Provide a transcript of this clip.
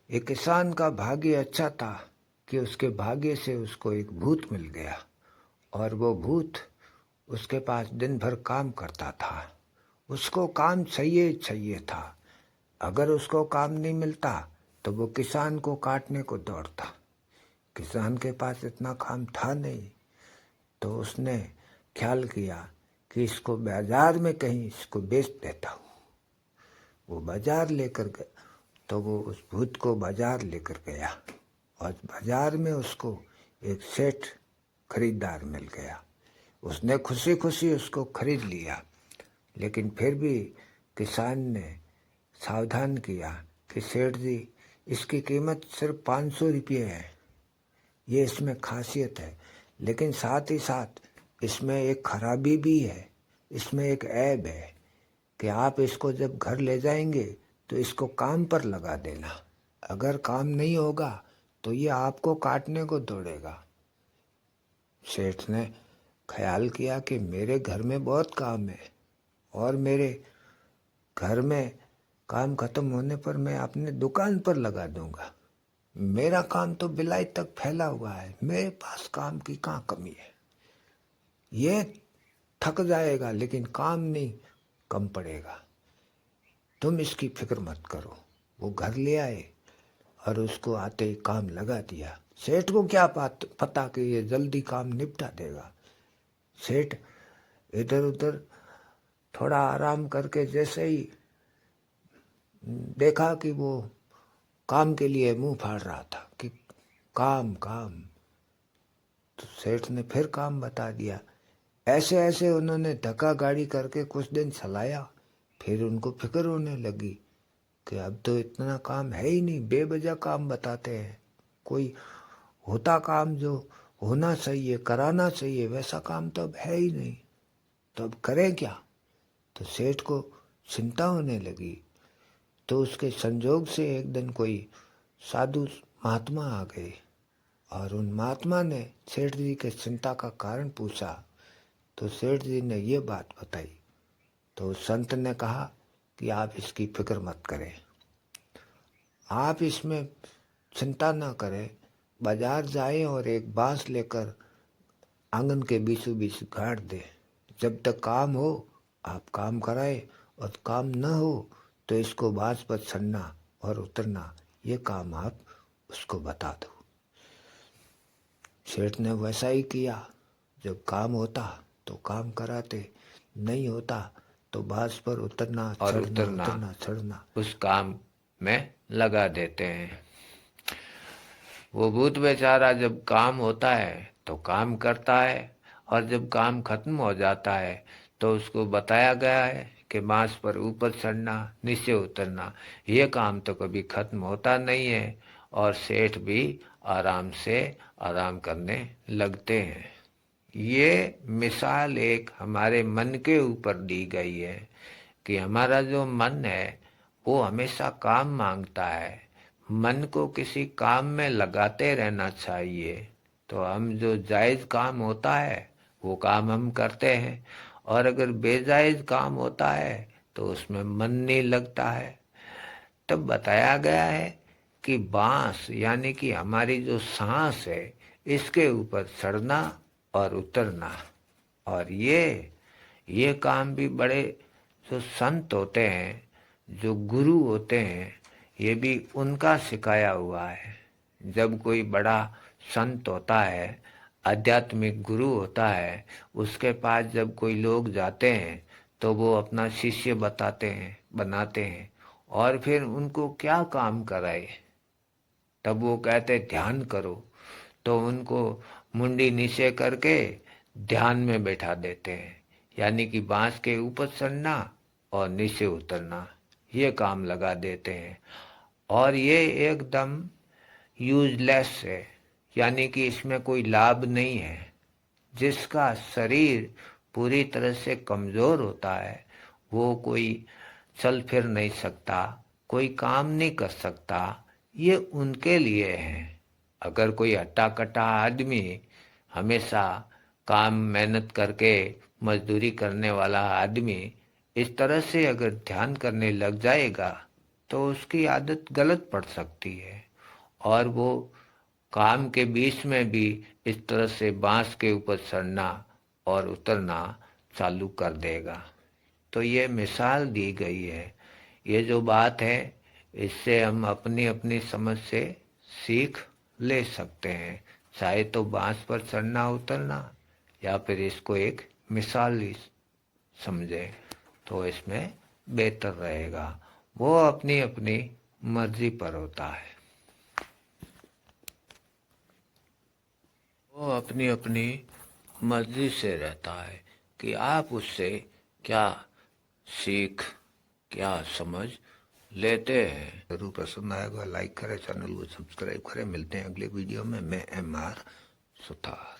एक किसान का भाग्य अच्छा था कि उसके भाग्य से उसको एक भूत मिल गया, और वो भूत उसके पास दिन भर काम करता था। उसको काम चाहिए चाहिए था। अगर उसको काम नहीं मिलता तो वो किसान को काटने को दौड़ता। किसान के पास इतना काम था नहीं, तो उसने ख्याल किया कि इसको बाजार में कहीं इसको बेच देता हूँ। वो बाजार लेकर गया, तो वो उस भूत को बाजार लेकर गया, और बाजार में उसको एक सेठ खरीदार मिल गया। उसने खुशी खुशी उसको खरीद लिया, लेकिन फिर भी किसान ने सावधान किया कि सेठ जी, इसकी कीमत सिर्फ 500 रुपये है। ये इसमें खासियत है, लेकिन साथ ही साथ इसमें एक खराबी भी है, इसमें एक ऐब है कि आप इसको जब घर ले जाएंगे तो इसको काम पर लगा देना। अगर काम नहीं होगा तो ये आपको काटने को दौड़ेगा। सेठ ने ख्याल किया कि मेरे घर में बहुत काम है, और मेरे घर में काम खत्म होने पर मैं अपने दुकान पर लगा दूंगा। मेरा काम तो बिलाई तक फैला हुआ है, मेरे पास काम की कहाँ कमी है। ये थक जाएगा लेकिन काम नहीं कम पड़ेगा, तुम इसकी फिक्र मत करो। वो घर ले आए और उसको आते ही काम लगा दिया। सेठ को क्या पता कि ये जल्दी काम निपटा देगा। सेठ इधर उधर थोड़ा आराम करके जैसे ही देखा कि वो काम के लिए मुंह फाड़ रहा था कि काम काम, तो सेठ ने फिर काम बता दिया। ऐसे ऐसे उन्होंने धक्का गाड़ी करके कुछ दिन चलाया। फिर उनको फिक्र होने लगी कि अब तो इतना काम है ही नहीं, बेवजह काम बताते हैं। कोई होता काम जो होना चाहिए, कराना चाहिए, वैसा काम तो अब है ही नहीं, तो अब करें क्या। तो सेठ को चिंता होने लगी। तो उसके संजोग से एक दिन कोई साधु महात्मा आ गए, और उन महात्मा ने सेठ जी के चिंता का कारण पूछा। तो सेठ जी ने ये बात बताई। तो संत ने कहा कि आप इसकी फिक्र मत करें, आप इसमें चिंता ना करें। बाजार जाए और एक बांस लेकर आंगन के बीचों बीच गाड़ दे। जब तक काम हो आप काम कराए, और काम न हो तो इसको बांस पर चढ़ना और उतरना, ये काम आप उसको बता दो। सेठ ने वैसा ही किया। जब काम होता तो काम कराते, नहीं होता तो बांस पर उतरना और चढ़ना, उतरना उतरना चढ़ना। उस काम में लगा देते हैं। वो भूत बेचारा जब काम होता है तो काम करता है, और जब काम खत्म हो जाता है तो उसको बताया गया है कि बांस पर ऊपर चढ़ना, नीचे उतरना, ये काम तो कभी खत्म होता नहीं है, और सेठ भी आराम से आराम करने लगते हैं। ये मिसाल एक हमारे मन के ऊपर दी गई है कि हमारा जो मन है वो हमेशा काम मांगता है। मन को किसी काम में लगाते रहना चाहिए, तो हम जो जायज काम होता है वो काम हम करते हैं, और अगर बेजायज काम होता है तो उसमें मन नहीं लगता है। तब बताया गया है कि बांस यानी कि हमारी जो सांस है, इसके ऊपर चढ़ना और उतरना, और ये काम भी बड़े जो संत होते हैं, जो गुरु होते हैं, ये भी उनका सिखाया हुआ है। जब कोई बड़ा संत होता है, आध्यात्मिक गुरु होता है, उसके पास जब कोई लोग जाते हैं तो वो अपना शिष्य बताते हैं, बनाते हैं, और फिर उनको क्या काम कराए। तब वो कहते ध्यान करो, तो उनको मुंडी नीचे करके ध्यान में बैठा देते हैं, यानी कि बांस के ऊपर चढ़ना और नीचे उतरना, ये काम लगा देते हैं। और ये एकदम यूजलेस है, यानी कि इसमें कोई लाभ नहीं है। जिसका शरीर पूरी तरह से कमजोर होता है, वो कोई चल फिर नहीं सकता, कोई काम नहीं कर सकता, ये उनके लिए है। अगर कोई हट्टा कट्टा आदमी हमेशा काम मेहनत करके मजदूरी करने वाला आदमी इस तरह से अगर ध्यान करने लग जाएगा तो उसकी आदत गलत पड़ सकती है और वो काम के बीच में भी इस तरह से बांस के ऊपर चढ़ना और उतरना चालू कर देगा। तो ये मिसाल दी गई है। ये जो बात है इससे हम अपनी अपनी समझ से सीख ले सकते हैं, चाहे तो बांस पर चढ़ना उतरना या फिर इसको एक मिसाल ही समझे तो इसमें बेहतर रहेगा। वो अपनी अपनी मर्जी पर होता है, वो अपनी अपनी मर्जी से रहता है कि आप उससे क्या सीख क्या समझ लेते हैं। जरूर पसंद आएगा, लाइक करें, चैनल को सब्सक्राइब करें। मिलते हैं अगले वीडियो में। मैं MR सुथार।